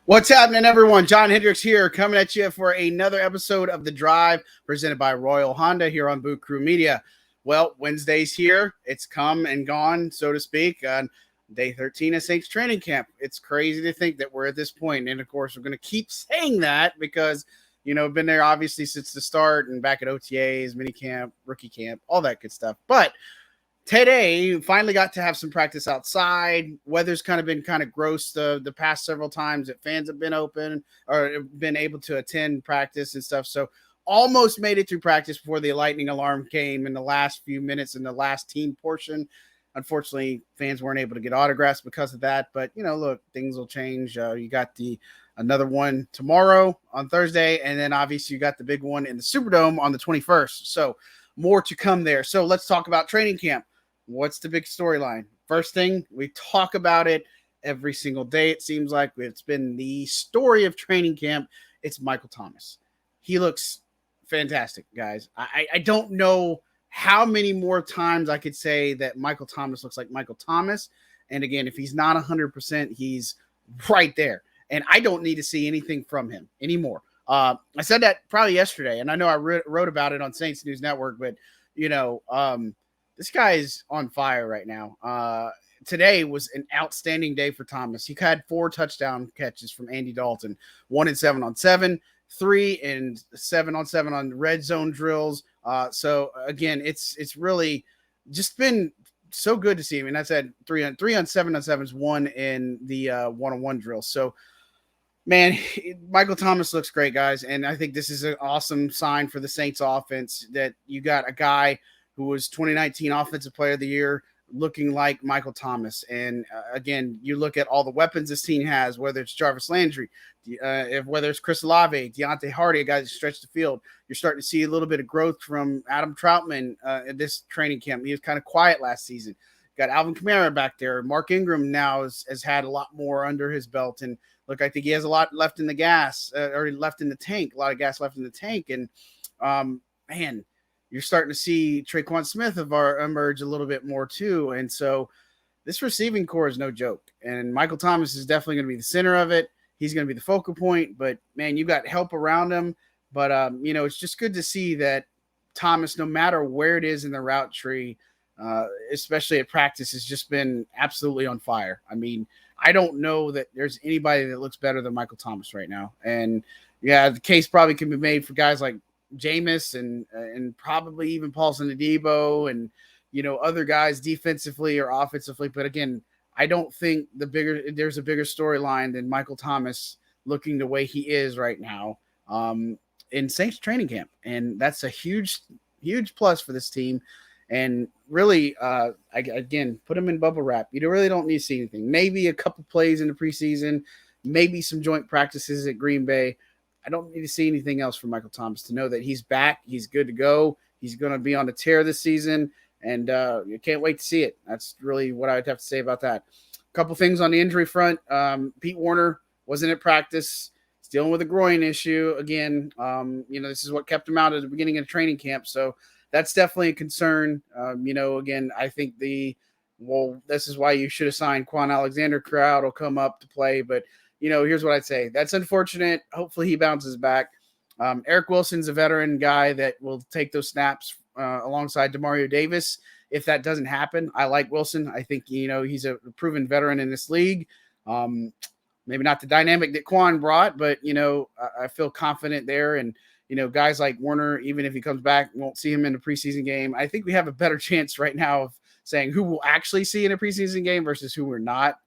What's happening, everyone? John Hendrix here, coming at you for another episode of The Drive, presented by Royal Honda here on Boot Crew Media. Well, Wednesday's here. It's come and gone, so to speak, on day 13 of Saints training camp. It's crazy to think that we're at this point, and of course, we're going to keep saying that because, been there obviously since the start and back at OTAs, mini camp, rookie camp, all that good stuff. But today, finally got to have some practice outside. Weather's kind of been gross the past several times that fans have been open or been able to attend practice and stuff. So almost made it through practice before the lightning alarm came in the last few minutes in the last team portion. Unfortunately, fans weren't able to get autographs because of that. But, look, things will change. You got another one tomorrow on Thursday, and then obviously you got the big one in the Superdome on the 21st. So more to come there. So let's talk about training camp. What's the big storyline? First thing, we talk about it every single day. It seems like it's been the story of training camp. It's Michael Thomas. He looks fantastic, guys. I don't know how many more times I could say that Michael Thomas looks like Michael Thomas. And again, if he's not 100%, he's right there. And I don't need to see anything from him anymore. I said that probably yesterday, and I know I wrote about it on Saints News Network, but, this guy is on fire right now. Today was an outstanding day for Thomas. He had 4 touchdown catches from Andy Dalton, 1 and 7 on 7, 3 and 7 on 7 on red zone drills. So again, it's really just been so good to see him. And I said 3 on 7 on 7 is 1 in the 1-on-1 drill. So man, Michael Thomas looks great, guys. And I think this is an awesome sign for the Saints offense that you got a guy who was 2019 Offensive Player of the Year, looking like Michael Thomas. And again, you look at all the weapons this team has, whether it's Jarvis Landry, whether it's Chris Olave, Deontay Hardy, a guy that stretched the field. You're starting to see a little bit of growth from Adam Troutman in this training camp. He was kind of quiet last season. Got Alvin Kamara back there. Mark Ingram now has had a lot more under his belt. And look, I think he has a lot left in the gas, or left in the tank, a lot of gas left in the tank. And man, you're starting to see Traquan Smith emerge a little bit more too. And so this receiving core is no joke. And Michael Thomas is definitely going to be the center of it. He's going to be the focal point. But, man, you got help around him. But, it's just good to see that Thomas, no matter where it is in the route tree, especially at practice, has just been absolutely on fire. I mean, I don't know that there's anybody that looks better than Michael Thomas right now. And, yeah, the case probably can be made for guys like Jameis and probably even Paulson Adebo and, other guys defensively or offensively. But again, I don't think there's a bigger storyline than Michael Thomas looking the way he is right now in Saints training camp. And that's a huge, huge plus for this team. And really, again, put him in bubble wrap. You really don't need to see anything. Maybe a couple plays in the preseason, maybe some joint practices at Green Bay. I don't need to see anything else from Michael Thomas to know that he's back. He's good to go. He's going to be on the tear this season, and you can't wait to see it. That's really what I would have to say about that. A couple things on the injury front. Pete Warner wasn't at practice. He's dealing with a groin issue. Again, this is what kept him out at the beginning of training camp, so that's definitely a concern. Again, I think this is why you should have signed Quan Alexander. Crowd will come up to play, but here's what I'd say. That's unfortunate. Hopefully he bounces back. Eric Wilson's a veteran guy that will take those snaps alongside Demario Davis. If that doesn't happen, I like Wilson. I think, he's a proven veteran in this league. Maybe not the dynamic that Quan brought, but, I feel confident there. And, guys like Warner, even if he comes back, won't see him in the preseason game. I think we have a better chance right now of saying who we'll actually see in a preseason game versus who we're not.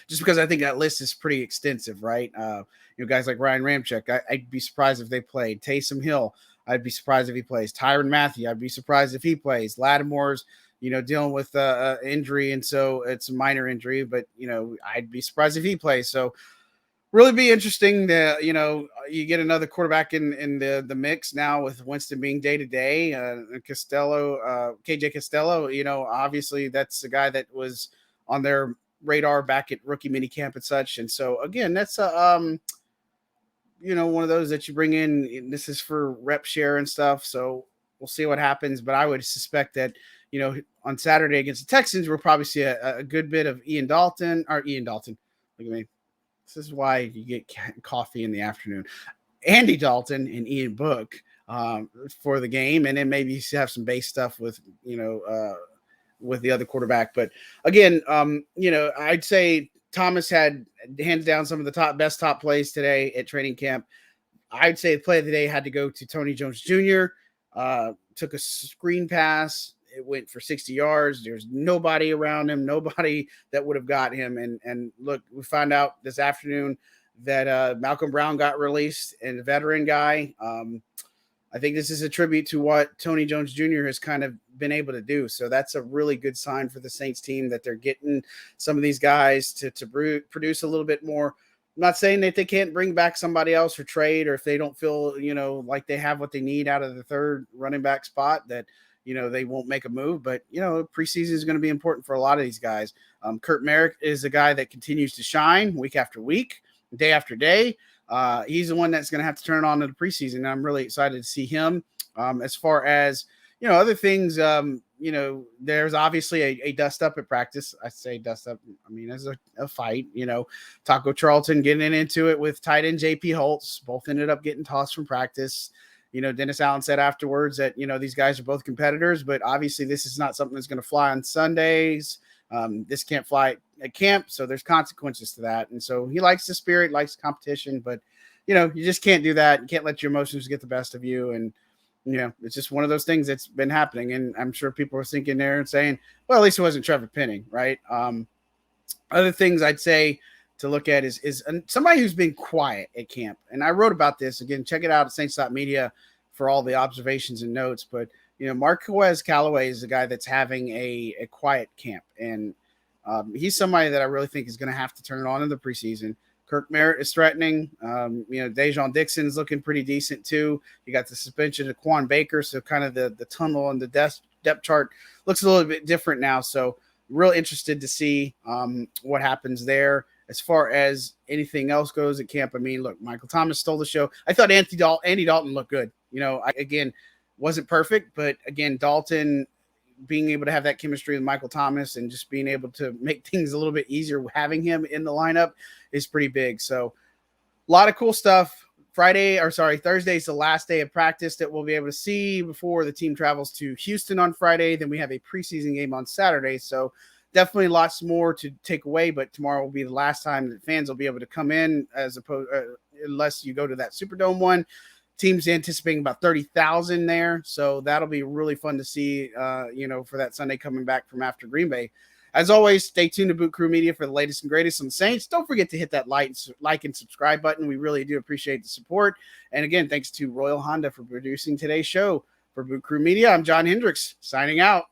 Just because I think that list is pretty extensive, right? Guys like Ryan Ramczyk, I'd be surprised if they played. Taysom Hill, I'd be surprised if he plays. Tyrann Mathieu, I'd be surprised if he plays. Lattimore's, dealing with injury, and so it's a minor injury, but, I'd be surprised if he plays. So really be interesting that, you get another quarterback in the mix now with Winston being day-to-day. KJ Costello, obviously that's a guy that was on their radar back at rookie minicamp and such. And so again, that's one of those that you bring in. This is for rep share and stuff. So we'll see what happens. But I would suspect that, on Saturday against the Texans, we'll probably see a good bit of Ian Dalton. Look at me. This is why you get coffee in the afternoon. Andy Dalton and Ian Book for the game, and then maybe have some base stuff with with the other quarterback. But again, I'd say Thomas had hands down some of the best top plays today at training camp. I'd say the play of the day had to go to Tony Jones Jr. Took a screen pass. It went for 60 yards. There's nobody around him, nobody that would have got him. And look, we found out this afternoon that Malcolm Brown got released, and a veteran guy. I think this is a tribute to what Tony Jones Jr. has kind of been able to do. So that's a really good sign for the Saints team that they're getting some of these guys to produce a little bit more. I'm not saying that they can't bring back somebody else or trade, or if they don't feel, like they have what they need out of the third running back spot, that, they won't make a move. But, preseason is going to be important for a lot of these guys. Kurt Merrick is a guy that continues to shine week after week, day after day. He's the one that's going to have to turn it on in the preseason. And I'm really excited to see him. As far as, other things, there's obviously a dust up at practice. I say dust up. I mean, as a fight, Taco Charlton getting into it with tight end JP Holtz. Both ended up getting tossed from practice. Dennis Allen said afterwards that, these guys are both competitors, but obviously this is not something that's going to fly on Sundays. This can't fly at camp, so there's consequences to that. And so he likes the spirit, likes competition, but, you just can't do that. You can't let your emotions get the best of you. And, it's just one of those things that's been happening. And I'm sure people are thinking there and saying, well, at least it wasn't Trevor Penning, right? Other things I'd say to look at is somebody who's been quiet at camp. And I wrote about this. Again, check it out at Saints.media for all the observations and notes. But, Marquez Callaway is the guy that's having a quiet camp. And he's somebody that I really think is going to have to turn it on in the preseason. Kirk Merritt is threatening. Dejon Dixon is looking pretty decent too. You got the suspension of Quan Baker, so kind of the tunnel and the depth chart looks a little bit different now. So real interested to see what happens there. As far as anything else goes at camp, I mean, look, Michael Thomas stole the show. I thought Andy Dalton looked good. Again, wasn't perfect, but again, Dalton being able to have that chemistry with Michael Thomas and just being able to make things a little bit easier having him in the lineup is pretty big. So a lot of cool stuff. Thursday is the last day of practice that we'll be able to see before the team travels to Houston on Friday. Then we have a preseason game on Saturday. So definitely lots more to take away, but tomorrow will be the last time that fans will be able to come in, unless you go to that Superdome one. Teams anticipating about 30,000 there. So that'll be really fun to see, for that Sunday coming back from after Green Bay. As always, stay tuned to Boot Crew Media for the latest and greatest on the Saints. Don't forget to hit that like and subscribe button. We really do appreciate the support. And again, thanks to Royal Honda for producing today's show. For Boot Crew Media, I'm John Hendrix, signing out.